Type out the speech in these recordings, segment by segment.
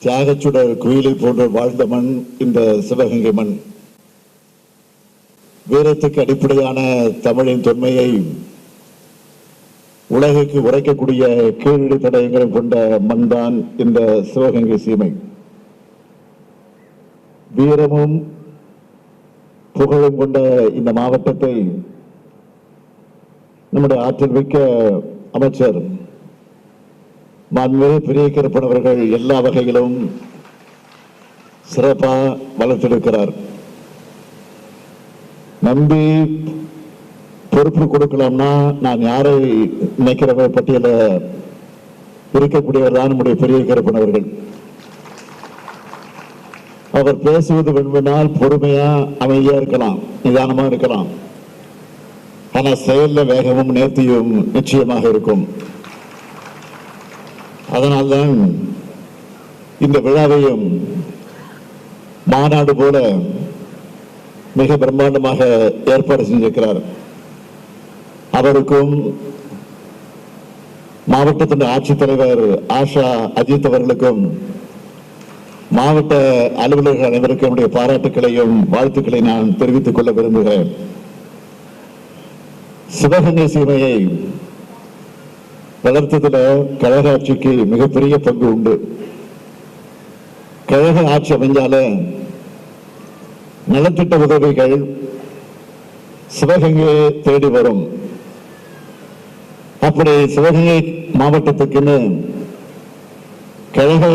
தியாகச்சுடர் குயிலை போன்ற வாழ்ந்த மண் இந்த சிவகங்கை மண். வீரத்துக்கு அடிப்படையான தமிழின் தொன்மையை உலகுக்கு உரைக்கக்கூடிய கீழடி தடயங்களை கொண்ட மண் தான் இந்த சிவகங்கை சீமை. வீரமும் புகழும் கொண்ட இந்த மாவட்டத்தை நம்முடைய ஆற்றல் மிக்க அமைச்சர் மாண்புமிகு பெரிய கருப்பன் அவர்கள் எல்லா வகையிலும் சிறப்பாக வளர்த்தெடுக்கிறார். நம்பி பொறுப்பு கொடுக்கலாம்னா நான் யாரை நினைக்கிற பட்டியல இருக்கக்கூடியவர் தான் நம்முடைய பெரிய கருப்பன் அவர்கள். அவர் பேசுவது வேண்டுமானால் பொறுமையா அமைதியா இருக்கலாம், நிதானமா இருக்கலாம். ஆனா செயல்ல வேகமும் நேர்த்தியும் நிச்சயமாக இருக்கும். அதனால்தான் இந்த விழாவையும் மாநாடு போல மிக பிரம்மாண்டமாக ஏற்பாடு செஞ்சிருக்கிறார். அவருக்கும் மாவட்டத்தின் ஆட்சித்தலைவர் ஆஷா அஜித் அவர்களுக்கும் மாவட்ட அலுவலர்கள் அனைவருக்கும் என்னுடைய பாராட்டுக்களையும் வாழ்த்துக்களை நான் தெரிவித்துக் கொள்ள விரும்புகிறேன். சிவகங்கை சீமையை வளர்த்ததுல கழக ஆட்சிக்கு மிகப்பெரிய பங்கு உண்டு. கழக ஆட்சி அமைஞ்சால நலத்திட்ட உதவிகள் சிவகங்கை தேடி வரும். அப்படி சிவகங்கை மாவட்டத்துக்குன்னு கழக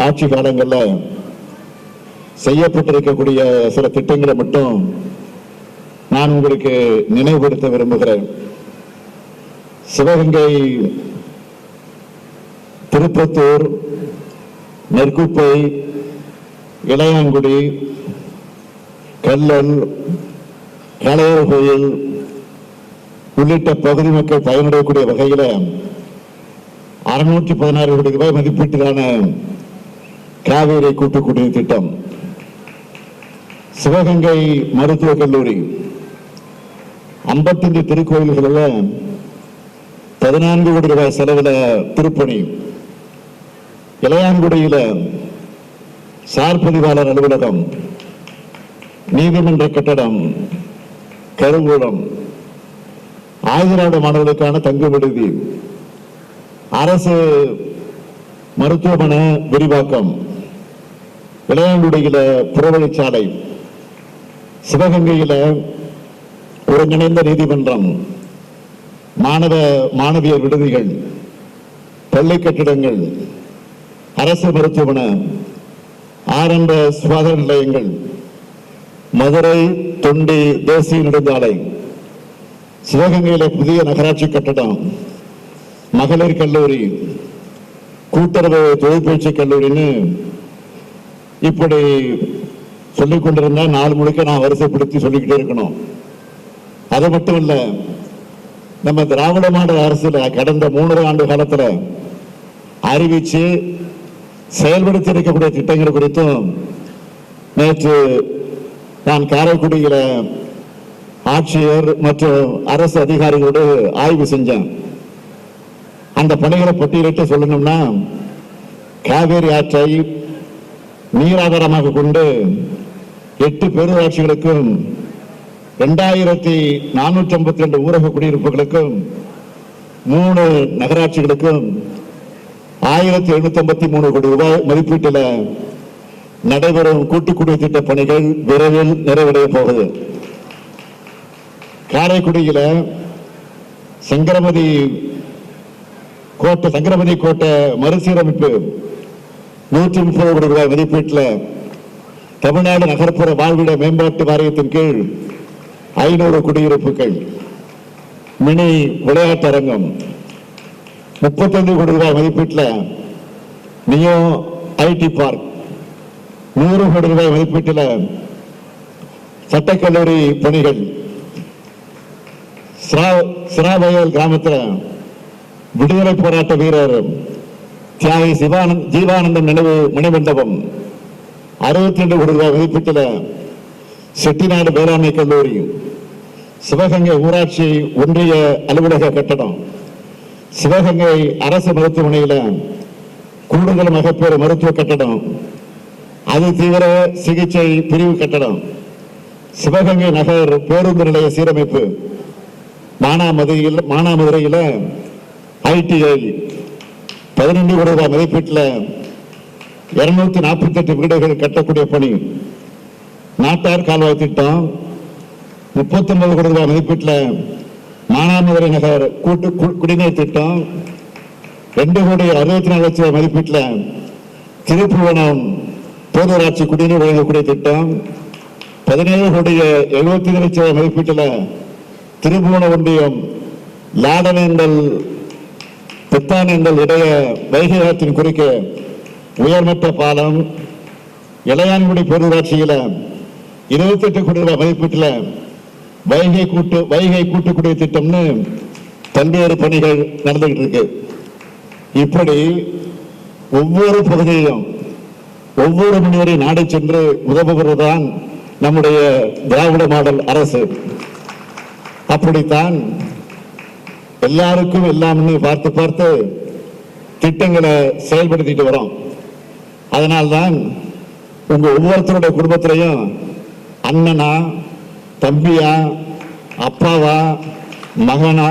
ஆட்சி காலங்களில் செய்யப்பட்டிருக்கக்கூடிய சில திட்டங்களை மட்டும் நான் உங்களுக்கு நினைவுபடுத்த விரும்புகிறேன். சிவகங்கை, திருப்பத்தூர், நெற்குப்பை, இளையாங்குடி, கல்லல், காளையர் கோயில் உள்ளிட்ட பகுதி மக்கள் பயனடையக்கூடிய வகையில் 616 கோடி ரூபாய் மதிப்பீட்டிலான காவேரி கூட்டு குடிநீர் திட்டம், சிவகங்கை மருத்துவக் கல்லூரி, 55 திருக்கோயில்களில் 14 கோடி ரூபாய் செலவில் திருப்பணி, இளையாங்குடியில் சார் பதிவாளர் அலுவலகம், நீதிமன்ற கட்டடம், கருவூலம், ஆயுதநாடு மாணவர்களுக்கான தங்கு விடுதி, அரசு மருத்துவமனை விரிவாக்கம், இளையாங்குடியில புறவழிச்சாலை, சிவகங்கையில ஒருங்கிணைந்த நீதிமன்றம், மாணவியர் விடுதிகள், பள்ளி கட்டிடங்கள், அரசு மருத்துவமனை, ஆரம்ப சுகாதார நிலையங்கள், மதுரை தொண்டி தேசிய நெடுஞ்சாலை, சிவகங்கையில புதிய நகராட்சி கட்டடம், மகளிர் கல்லூரி, கூட்டுறவு தொழிற்பயிற்சி கல்லூரின்னு இப்படி சொல்லிக் கொண்டிருந்தா நாள் முழுக்க நான் வரிசைப்படுத்தி சொல்லிக்கிட்டே இருக்கணும். அது மட்டும் இல்ல, நம்ம திராவிட மாடல் அரசுல கடந்த 3 ஆண்டு காலத்துல அறிவிச்சு செயல்படுத்தி இருக்கக்கூடிய திட்டங்கள் குறித்தும் நேற்று நான் காரைக்குடியில ஆட்சியர் மற்றும் அரசு அதிகாரிகளோடு ஆய்வு செஞ்சேன். அந்த பணிகளை பட்டியலிட்டு சொல்லணும்னா, காவேரி ஆற்றை நீராதாரமாக கொண்டு 8 பேரூராட்சிகளுக்கும் 2452 ஊரக குடியிருப்புகளுக்கும் 3 நகராட்சிகளுக்கும் 1753 கோடி ரூபாய் மதிப்பீட்டில் நடைபெறும் கூட்டுக்குடிநீர் திட்ட பணிகள் விரைவில் நிறைவடைய போகுது. காரைக்குடியில சங்கரமதி கோட்டை மறுசீரமைப்பு 130 கோடி ரூபாய் மதிப்பீட்டில் தமிழ்நாடு நகர்ப்புற வாழ்விட மேம்பாட்டு வாரியத்தின் கீழ் 500 குடியிருப்புகள், மினி விளையாட்டு அரங்கம், 35 கோடி ரூபாய் மதிப்பீட்டில் நியோ ஐடி பார்க், 100 கோடி ரூபாய் மதிப்பீட்டில் சட்டக்கல்லூரி பணிகள், சிராவயல் கிராமத்தில் விடுதலை போராட்ட வீரர் தியாகி ஜீவானந்தம் நினைவு மணிமண்டபம், 62 கோடி ரூபாய் மதிப்பீட்டில் செட்டிநாடு வேளாண்மை கல்லூரி, சிவகங்கை ஊராட்சி ஒன்றிய அலுவலக கட்டடம், சிவகங்கை அரசு மருத்துவமனையில் கூடுதல் மகப்பேறு மருத்துவ கட்டடம், அது தீவிர சிகிச்சை பிரிவு கட்டடம், சிவகங்கை நகர் பேருந்து நிலைய சீரமைப்பு, மானாமதுரையில் ITI 15 கோடி ரூபாய் மதிப்பீட்டில் 248 வீடுகள் கட்டக்கூடிய பணி, நாட்டார் கால்வாய் திட்டம் 39 கோடி ரூபாய் மதிப்பீட்டில் மானாமதுரை நகர் கூட்டு குடிநீர் திட்டம், 2,64,00,000 ரூபாய் மதிப்பீட்டில் திருப்புவனம் பேரூராட்சி குடிநீர் வழங்கக்கூடிய திட்டம், 17,75,00,000 ரூபாய் மதிப்பீட்டில் திருப்புவன ஒன்றியம் லாடனேந்தல் பித்தானேந்தல் இடைய வைகை ஆற்றின் குறுக்கே உயர்மட்ட பாலம், இளையான்குடி பேரூராட்சியில் 28 கோடி ரூபாய் மதிப்பீட்டில் வைகை கூட்டுக்குடிய திட்டம்னு பல்வேறு பணிகள் நடந்துகிட்டு இருக்கு. இப்படி ஒவ்வொரு பகுதியிலும் ஒவ்வொரு மனிதரை நாடு சென்று உதவுவதுதான் நம்முடைய திராவிட மாடல் அரசு. அப்படித்தான் எல்லாருக்கும் எல்லாம்னு பார்த்து பார்த்து திட்டங்களை செயல்படுத்திட்டு வரோம். அதனால்தான் உங்க ஒவ்வொருத்தருடைய குடும்பத்திலையும் அண்ணனா, தம்பியா, அப்பாவா, மகனா,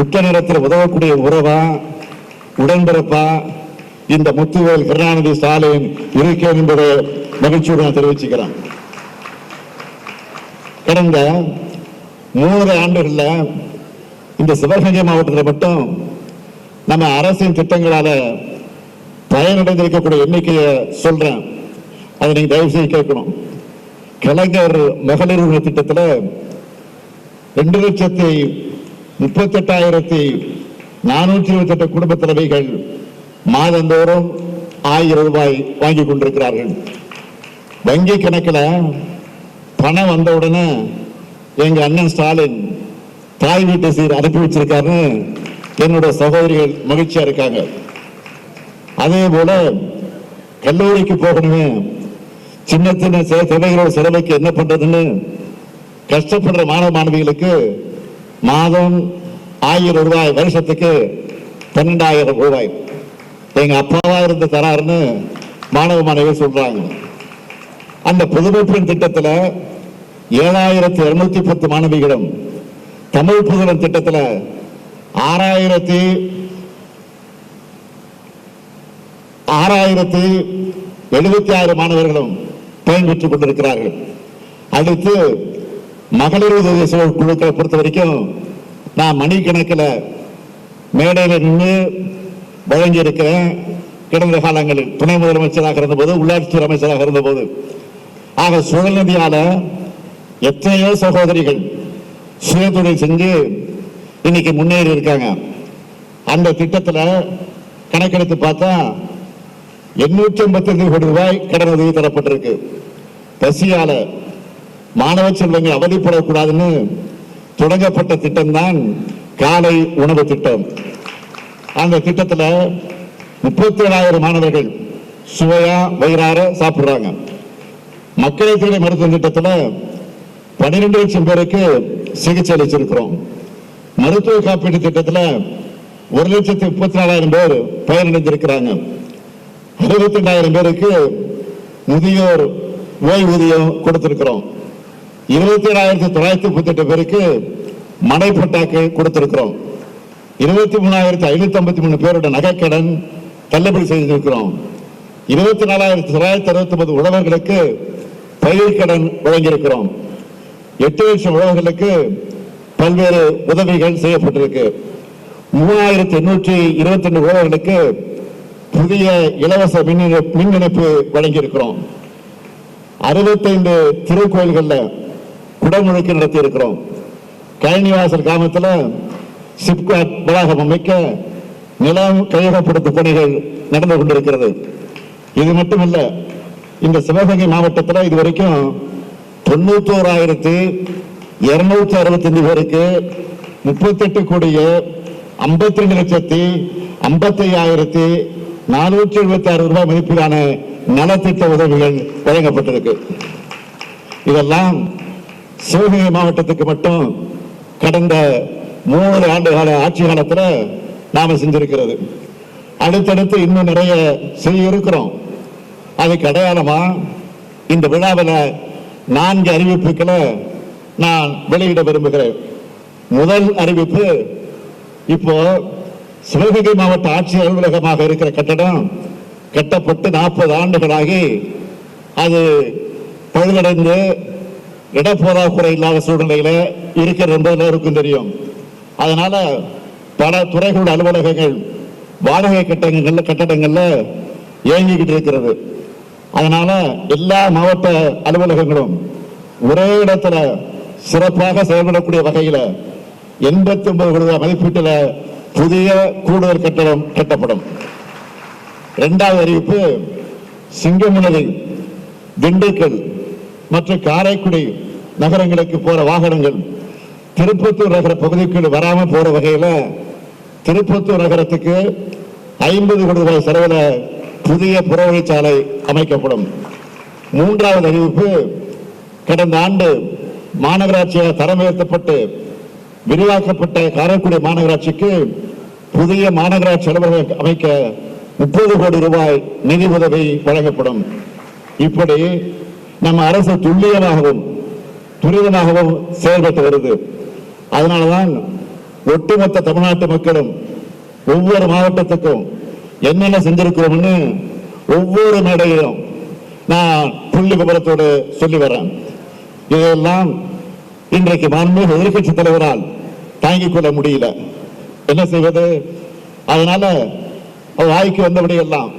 உட்ட நேரத்தில் உதவக்கூடிய உறவா, உடன்பிறப்பா இந்த முத்துவேல் கருணாநிதி ஸ்டாலின் இருக்கேன் என்பதை மகிழ்ச்சியோடு நான் தெரிவிச்சுக்கிறேன். கடந்த 3 ஆண்டுகள்ல இந்த சிவகங்கை மாவட்டத்தில் மட்டும் நம்ம அரசின் திட்டங்களால பயனடைந்திருக்கக்கூடிய எண்ணிக்கையை சொல்றேன். அதை நீங்க தயவு செய்து கேட்கணும். கலைஞர் மகளிர் உரிமை திட்டத்தில் 2,38,428 குடும்ப தலைவிகள் மாதந்தோறும் 1000 ரூபாய் வாங்கி கொண்டிருக்கிறார்கள். வங்கி கணக்கில் பணம் வந்தவுடனே எங்க அண்ணன் ஸ்டாலின் தாய் வீட்டு சீர் அனுப்பி வச்சிருக்காருன்னு என்னோட சகோதரிகள் மகிழ்ச்சியா இருக்காங்க. அதே போல கல்லூரிக்கு போகணுமே, சின்ன சின்ன தேவைகளோட செலவுக்கு என்ன பண்றதுன்னு கஷ்டப்படுற மாணவ மாணவிகளுக்கு மாதம் 1000 ரூபாய், வருஷத்துக்கு 12,000 ரூபாய் எங்க அப்பாவா இருந்து தராருன்னு மாணவ மாணவிகள் சொல்றாங்க. அந்த புதுமைப்பெண் திட்டத்தில் 7,210 மாணவிகளும், தமிழ் புதுவன் திட்டத்தில் 6,076 மாணவர்களும் பயன்பெற்றுக் கொண்டிருக்கிறார்கள். அடுத்து மகளிர் உதவி குழுக்களை பொறுத்த வரைக்கும் நான் மணிக்கணக்கில் மேடையில் நின்று வழங்கி இருக்கிறேன். கடந்த காலங்களில் துணை முதலமைச்சராக இருந்தபோது, உள்ளாட்சித்துறை அமைச்சராக இருந்தபோது, ஆக சுழல்நிதியால எத்தனையோ சகோதரிகள் சுயதொழில் செஞ்சு இன்னைக்கு முன்னேறி இருக்காங்க. அந்த திட்டத்தில் கணக்கெடுத்து பார்த்தா 855 கோடி ரூபாய் கடன் உதவி தரப்பட்டிருக்கு. பசியால மாணவ செல்வங்கள் அவதிப்படக்கூடாதுன்னு தொடங்கப்பட்ட திட்டம் தான் காலை உணவு திட்டம். அந்த திட்டத்தில் 37,000 மாணவர்கள் சுவையா வயிறார சாப்பிடுறாங்க. மக்களை தேடி மருத்துவ திட்டத்தில் 12 லட்சம் பேருக்கு சிகிச்சை அளிச்சிருக்கிறோம். மருத்துவ காப்பீட்டு திட்டத்தில் 1,34,000 பேர் பயனடைந்திருக்கிறாங்க. 62,000 பேருக்கு முதியோர் ஓய்வூதியம் கொடுத்திருக்கிறோம். 27,938 பேருக்கு மனைப்பட்டாக்கள் கொடுத்திருக்கிறோம். 23,553 பேரோட நகைக்கடன் தள்ளுபடி செய்திருக்கிறோம். 24,969 உழவர்களுக்கு பயிர்க்கடன் வழங்கியிருக்கிறோம். 8 லட்சம் உழவர்களுக்கு பல்வேறு உதவிகள் செய்யப்பட்டிருக்கு. 3,822 உழவர்களுக்கு புதிய இலவச மின் இணைப்பு வழங்கியிருக்கிறோம். 65 திருக்கோயில்களில் குடமுழுக்கு நடத்தி இருக்கிறோம். கழனிவாசல் கிராமத்தில் சிப்காட் வளாகம் அமைக்க நிலம் கையகப்படுத்தும் பணிகள் நடந்து கொண்டிருக்கிறது. இது மட்டுமல்ல, இந்த சிவகங்கை மாவட்டத்தில் இதுவரைக்கும் 91,265 பேருக்கு 38,52,55,476 ரூபாய் மதிப்பிலான நலத்திட்ட உதவிகள் வழங்கப்பட்டிருக்கு. இதெல்லாம் சிவகங்கை மாவட்டத்துக்கு மட்டும் கடந்த 3 ஆண்டு கால ஆட்சி காலத்தில் நாம செஞ்சிருக்கிறது. அடுத்தடுத்து இன்னும் நிறைய செய்ய இருக்கிறோம். அதுக்கு அடையாளமா இந்த விழாவில் 4 அறிவிப்புகளை நான் வெளியிட விரும்புகிறேன். முதல் அறிவிப்பு, இப்போ சிவகங்கை மாவட்ட ஆட்சியர் அலுவலகமாக இருக்கிற கட்டடம் கட்டப்பட்டு 40 ஆண்டுகளாகி அது பழுதடைந்து இடப்போதாக்குறை இல்லாத சூழ்நிலையில இருக்கிறது என்பது எல்லோருக்கும் தெரியும். அதனால பல துறைகளோட அலுவலகங்கள் வாடகை கட்டடங்கள்ல இயங்கிக்கிட்டு இருக்கிறது. அதனால எல்லா மாவட்ட அலுவலகங்களும் ஒரே இடத்துல சிறப்பாக செயல்படக்கூடிய வகையில் 89 கோடி ரூபாய் மதிப்பீட்டில் புதிய கூடுதல் கட்டடம் கட்டப்படும். 2வது அறிவிப்பு, சிங்கமுனரி, திண்டுக்கல் மற்றும் காரைக்குடி நகரங்களுக்கு போற வாகனங்கள் திருப்பத்தூர் நகர பகுதிக்குள் வராமல் போற வகையில் திருப்பத்தூர் நகரத்துக்கு 50 கோடி ரூபாய் செலவில் புதிய புறவழிச்சாலை அமைக்கப்படும். 3வது அறிவிப்பு, கடந்த ஆண்டு மாநகராட்சியாக தரம் உயர்த்தப்பட்டு விரிவாக்கப்பட்ட காரைக்குடி மாநகராட்சிக்கு புதிய மாநகராட்சி அலுவலகம் அமைக்க 30 கோடி ரூபாய் நிதி உதவி வழங்கப்படும். இப்படி நம்ம அரசு துல்லியமாகவும் துரிதமாகவும் செயல்பட்டு வருது. அதனாலதான் ஒட்டுமொத்த தமிழ்நாட்டு மக்களும் ஒவ்வொரு மாவட்டத்துக்கும் என்னென்ன செஞ்சிருக்கிறோம்னு ஒவ்வொரு மேடையிலும் நான் புள்ளி விவரத்தோடு சொல்லி வரேன். இதெல்லாம் இன்றைக்கு மாண்புமிகு எதிர்க்கட்சி தலைவரால் தாங்கிக் கொள்ள முடியல. என்ன செய்வது? அதனால வாய்க்கு வந்தபடி எல்லாம்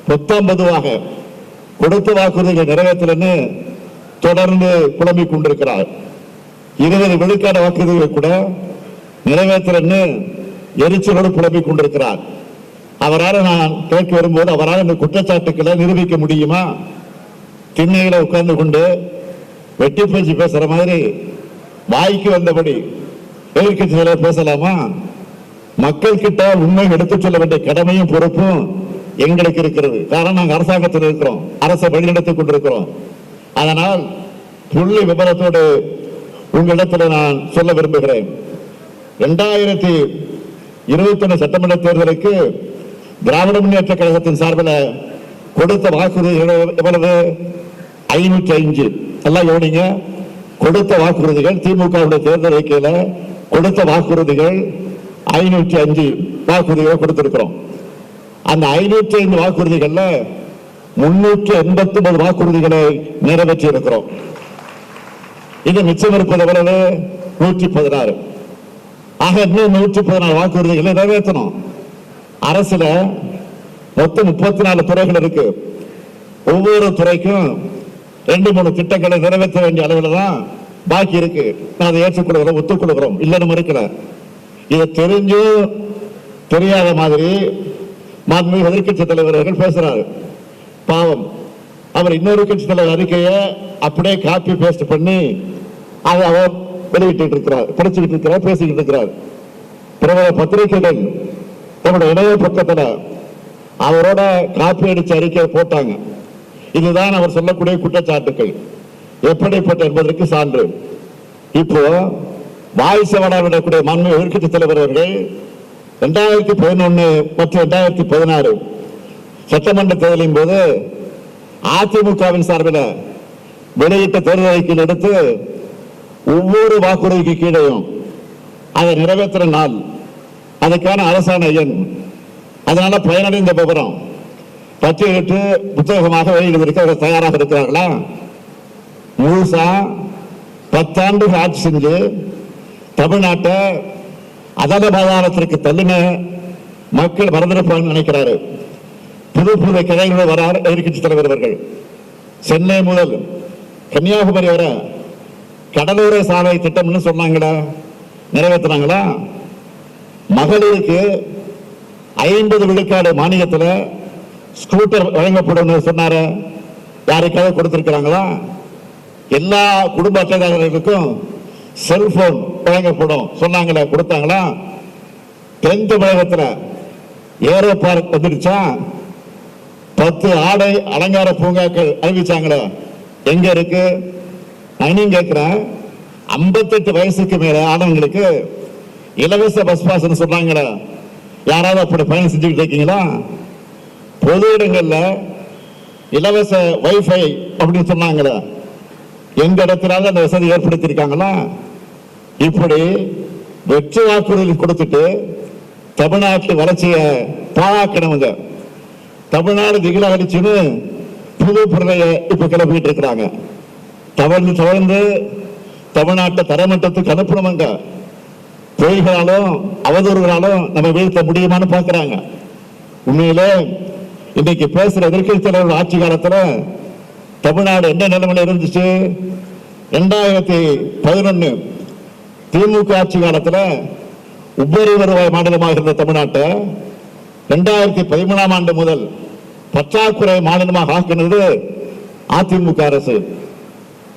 பொத்தாம் பொதுவாக கொடுத்த வாக்குறுதிகள் நிறைவேற்றலன்னு தொடர்ந்து புலம்பிக் கொண்டிருக்கிறார். 20 விழுக்காடு வாக்குறுதிகள் கூட நிறைவேற்றலன்னு எரிச்சலோடு புலம்பிக் கொண்டிருக்கிறார். அவரால் நான் கேட்க வரும்போது அவரால் இந்த குற்றச்சாட்டுக்களை நிரூபிக்க முடியுமா? திண்ணையில உட்கார்ந்து கொண்டு வெட்டி பேச்சு பேசுற மாதிரி வாய்க்கு வந்தபடி எதிர்க்கட்சி தலைவர் பேசலாமா? மக்கள் கிட்ட உண்மை எடுத்துச் சொல்ல வேண்டிய கடமையும் பொறுப்பும் எங்களுக்கு இருக்கிறது. காரணம் நாங்கள் அரசாங்கத்தில் இருக்கிறோம், அரசை வழிநடத்திக் கொண்டிருக்கிறோம். அதனால் புள்ளி விபரத்தோடு உங்களிடத்தில் நான் சொல்ல விரும்புகிறேன். 2021 சட்டமன்ற தேர்தலுக்கு திராவிட முன்னேற்ற கழகத்தின் சார்பில் கொடுத்த வாக்குறுதிகள் எவ்வளவு? 505. எல்லாம் கவனிங்க. கொடுத்த வாக்குறுதிகள் திமுக தேர்தல் அறிக்கையில கொடுத்த வாக்குறுதிகள் 505 வாக்குறுதிகளை கொடுத்திருக்கிறோம். அந்த 505 வாக்குறுதிகள்ல 389 வாக்குறுதிகளை நிறைவேற்றி இருக்கிறோம். இது மிச்சம் இருப்பது எவ்வளவு? 116. ஆக இன்னும் 114 வாக்குறுதிகளை நிறைவேற்றணும். அரசுல மொத்தம் 34 துறைகள் இருக்கு. ஒவ்வொரு துறைக்கும் 2-3 திட்டங்களை நிறைவேற்ற வேண்டிய அளவில் தான் பாக்கி இருக்கு. நான் அதை ஏற்றுக்கொள்கிறோம், ஒத்துக்கொள்கிறோம், இல்லைன்னு மறுக்கல. இதை தெரிஞ்சும் தெரியாத மாதிரி மாண்புமிகு எதிர்க்கட்சி தலைவர்கள் பேசுறாரு. பாவம், அவர் இன்னொரு கட்சி தலைவர் அறிக்கையை அப்படியே காப்பி பேஸ்ட் பண்ணி அதை அவர் வெளியிட்டு இருக்கிறார், படிச்சுக்கிட்டு இருக்கிறார், பேசிக்கிட்டு இருக்கிறார். பிரபல பத்திரிகைகள் நம்முடைய இணைய பக்கத்தில் அவரோட காப்பி அடிச்ச அறிக்கையை போட்டாங்க. இதுதான் அவர் சொல்லக்கூடிய குற்றச்சாட்டுகள் எப்படிப்பட்ட என்பதற்கு சான்று. இப்போ வாய்சவனா விடக்கூடிய மாண்புமிகு எதிர்க்கட்சி தலைவர் அவர்கள் 2011 மற்றும் 2016 சட்டமன்ற தேர்தலின் போது அதிமுகவின் சார்பில் வெளியிட்ட தேர்தல் அறிக்கையில் எடுத்து ஒவ்வொரு வாக்குறுதிக்கு கீழையும் அதை நிறைவேற்ற நாள், அதுக்கான அரசாணை எண், அதனால பயனடைந்த விவரம் பட்டியலிட்டு புத்தகமாக வெளியிடுவதற்கு தயாராக இருக்கிறார்களா? முழுசா 10 ஆண்டுகள் ஆட்சி செஞ்சு தமிழ்நாட்டை அதல பாதாளத்திற்கு தள்ளின மக்கள் மறந்திருப்பாங்க நினைக்கிறாரு. புது புது கதைகளோடு வரார் எதிர்க்கட்சி தலைவர் அவர்கள். சென்னை முதல் கன்னியாகுமரி வரை கடலோர சாலை திட்டம்னு சொன்னாங்களா? நிறைவேற்றினாங்களா? மகளிருக்கு 50 விழுக்காடு மானியத்தில் ஸ்கூட்டர் வழங்கப்படும் சொன்னார, யாருக்காவது கொடுத்திருக்கிறாங்களா? எல்லா குடும்ப அட்டைதாரர்களுக்கும் செல்போன் வழங்கப்படும் சொன்னாங்களா? கொடுத்தாங்களா? தென் தமிழகத்தில் ஏரோ பார்க் வந்துடுச்சா? 10 ஆடை அலங்கார பூங்காக்கள் அறிவிச்சாங்களே, எங்க இருக்கு? நான் கேட்கிறேன், 58 வயசுக்கு மேல ஆனவங்களுக்கு இலவச பஸ் பாஸ் சொன்னாங்களே, யாராவது அப்படி பயணம் செஞ்சுக்கிட்டு இருக்கீங்களா? பொது இடங்கள்ல இலவச வைஃபை அப்படின்னு சொன்னாங்களே, எங்க இடத்தினால அந்த வசதி ஏற்படுத்தியிருக்காங்களா? இப்படி வெற்றி வாக்குறுதி கொடுத்துட்டு தமிழ்நாட்டு வளர்ச்சியை பாழாக்கணுங்க. தமிழ்நாடு திகிலாடிச்சுன்னு புது பொருளைய இப்ப கிளப்பிட்டு இருக்கிறாங்க. தொடர்ந்து தமிழ்நாட்டை தரமட்டத்துக்கு அனுப்பணுங்க. பொய்களாலும் அவதூறுகளாலும் நம்ம வீழ்த்த முடியுமான்னு பாக்குறாங்க. உண்மையிலே இன்னைக்கு பேசுற எதிர்க்கட்சி தலைவர் ஆட்சி காலத்துல தமிழ்நாடு என்ன நிலைமையில இருந்துச்சு? 2011 திமுக ஆட்சி காலத்துல உபரி வருவாய் மாநிலமாக இருந்த தமிழ்நாட்டை 2013ஆம் ஆண்டு முதல் பற்றாக்குறை மாநிலமாக ஆக்கினது அதிமுக அரசு.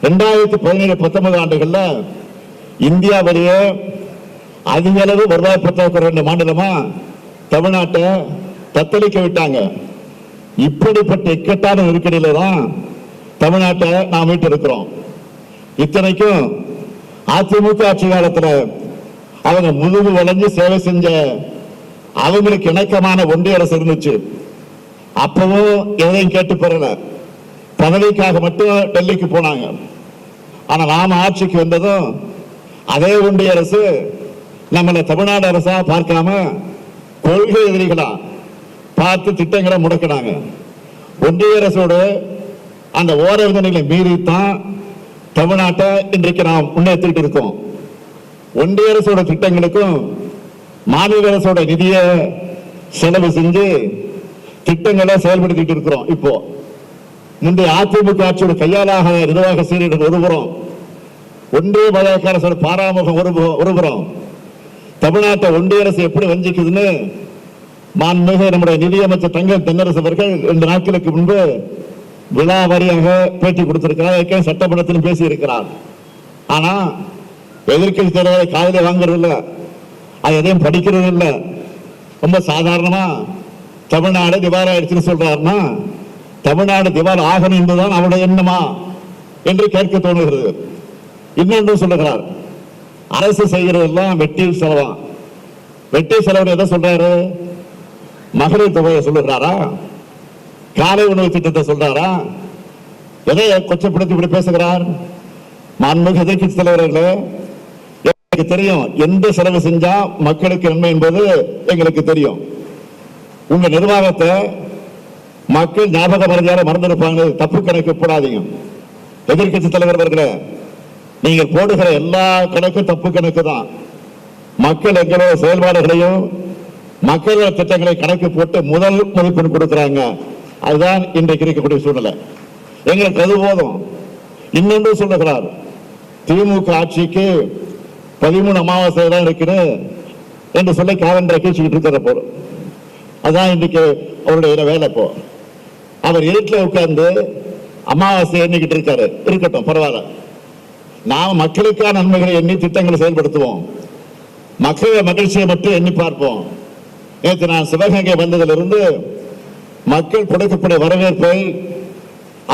2017-19 ஆண்டுகள்ல இந்தியாவிலேயே அதிக அளவு வருவாய் பற்றாக்குறை மாநிலமா தமிழ்நாட்டை தத்தளிக்க விட்டாங்க. இப்படிப்பட்ட இக்கட்டான நெருக்கடியில தான் தமிழ்நாட்டை நாம் மீட்டு இருக்கிறோம். இத்தனைக்கும் அதிமுக ஆட்சி காலத்துல அவங்க முதுகு வளைஞ்சு சேவை செஞ்ச அவங்களுக்கு இணக்கமான ஒன்றிய அரசு இருந்துச்சு. அப்பவும் எதையும் கேட்டு பெறல, பதவிக்காக மட்டும் டெல்லிக்கு போனாங்க. ஆனா நாம ஆட்சிக்கு வந்ததும் அதே ஒன்றிய அரசு நம்மளை தமிழ்நாடு அரசா பார்க்காம கொள்கை எதிரிகளா பார்த்து திட்டங்களை முடக்கினாங்க. ஒன்றிய அரசோடு அந்த ஓரங்களை மீறித்தான் தமிழ்நாட்டை இன்றைக்கு நாம் முன்னேற்றிட்டு இருக்கோம். ஒன்றிய அரசோட திட்டங்களுக்கும் மாநில அரசோட நிதியை செலவு செஞ்சு திட்டங்களை செயல்படுத்திட்டு இருக்கிறோம். இப்போ முந்தைய அதிமுக ஆட்சியோட கையாளாக நிர்வாக சீரழிவு ஒருபுறம், ஒன்றிய பாஜக அரசோட பாராமுகம் ஒருபுறம், தமிழ்நாட்டை ஒன்றிய அரசு எப்படி வஞ்சிக்குதுன்னு மாண்புமிகு நம்முடைய நிதியமைச்சர் தங்கம் தென்னரசு அவர்கள் 2 நாட்களுக்கு முன்பு விழாவாரியாக பேட்டி கொடுத்திருக்கிறார். சட்டமன்றத்திலும் பேசி இருக்கிறார். ஆனா எதிர்க்கட்சி தலைவரை காதலை வாங்குறது இல்லை, அது எதையும் படிக்கிறது இல்லை. ரொம்ப சாதாரணமா தமிழ்நாடு திவால் ஆயிடுச்சுன்னு சொல்றாருன்னா தமிழ்நாடு திவால் ஆகணும் என்பதுதான் அவருடைய எண்ணமா என்று கேட்க தோணுகிறது. இன்னொன்று சொல்லுகிறார், அரசு செய்கிறதெல்லாம் வெட்டி செலவா. வெட்டி செலவு எதை சொல்றாரு? மகளிர் தொகையை சொல்லுகிறாரா? காலை உணவு திட்டத்தை சொல்றாரா? எதை கொச்சப்படுத்தி இப்படி பேசுகிறார்? மாண்புமிகு எதிர்க்கட்சி தலைவர்களே, எனக்கு தெரியும் எந்த செலவு செஞ்சா மக்களுக்கு நன்மை என்பது எங்களுக்கு தெரியும். உங்க நிர்வாகத்தை மக்கள் ஞாபக மறதியால மறந்திருப்பாங்க. தப்பு கணக்கு போடாதீங்க. எதிர்க்கட்சி தலைவர் அவர்களே, நீங்கள் போடுகிற எல்லா கணக்கும் தப்பு கணக்கு தான். மக்கள் எங்களோட செயல்பாடுகளையும் மக்களோட திட்டங்களை கணக்கு போட்டு முதல் மதிப்பெண் கொடுக்கிறாங்க. அதுதான் இன்றைக்கு இருக்கக்கூடிய சூழ்நிலை. எங்களுக்கு அது போதும். இன்னொன்று சொல்லுகிறார், திமுக ஆட்சிக்கு 13 அமாவாசை தான் இருக்குது என்று சொல்லி காலண்டரை கீழ்ச்சிக்கிட்டு இருக்கிற போல. அதான் இன்னைக்கு அவருடைய வேலை. போ அவர் இருட்டில் உட்கார்ந்து அமாவாசை எண்ணிக்கிட்டு இருக்காரு. இருக்கட்டும், பரவாயில்ல. நாம் மக்களுக்கான நன்மைகளை எண்ணி திட்டங்களை செயல்படுத்துவோம். மக்கள் மகிழ்ச்சியை மட்டும் எண்ணி பார்ப்போம். நேற்று நான் சிவகங்கை வந்ததிலிருந்து மக்கள் கொடுக்கக்கூடிய வரவேற்பை,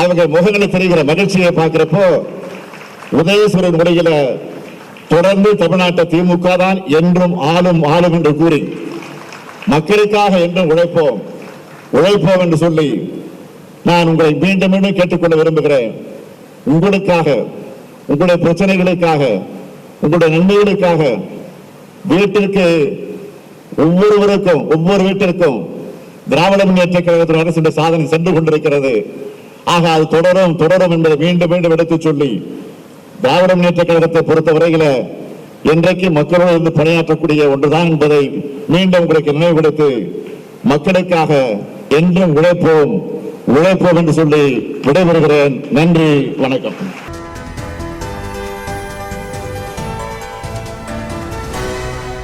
அவங்க முகங்களை தெரிகிற மகிழ்ச்சியை பார்க்கிறப்போ உதயசூரன் முறையில தொடர்ந்து தமிழ்நாட்டை திமுக தான் என்றும் ஆளும் என்று கூறி மக்களுக்காக என்றும் உழைப்போம் என்று சொல்லி நான் உங்களை மீண்டும் மீண்டும் கேட்டுக்கொள்ள விரும்புகிறேன். உங்களுக்காக, உங்களுடைய பிரச்சனைகளுக்காக, உங்களுடைய நன்மைகளுக்காக வீட்டிற்கு ஒவ்வொருவருக்கும் ஒவ்வொரு வீட்டிற்கும் திராவிட முன்னேற்ற கழகத்தின் அரசு சாதனை சென்று கொண்டிருக்கிறது. ஆக அது தொடரும் என்பதை மீண்டும் மீண்டும் எடுத்து சொல்லி, திராவிட முன்னேற்ற கழகத்தை பொறுத்தவரையில இன்றைக்கு மக்களோடு இருந்து பணியாற்றக்கூடிய ஒன்றுதான் என்பதை மீண்டும் உங்களுக்கு நினைவுபடுத்தி, மக்களுக்காக என்றும் உழைப்போம் என்று சொல்லி விடைபெறுகிறேன். நன்றி, வணக்கம்.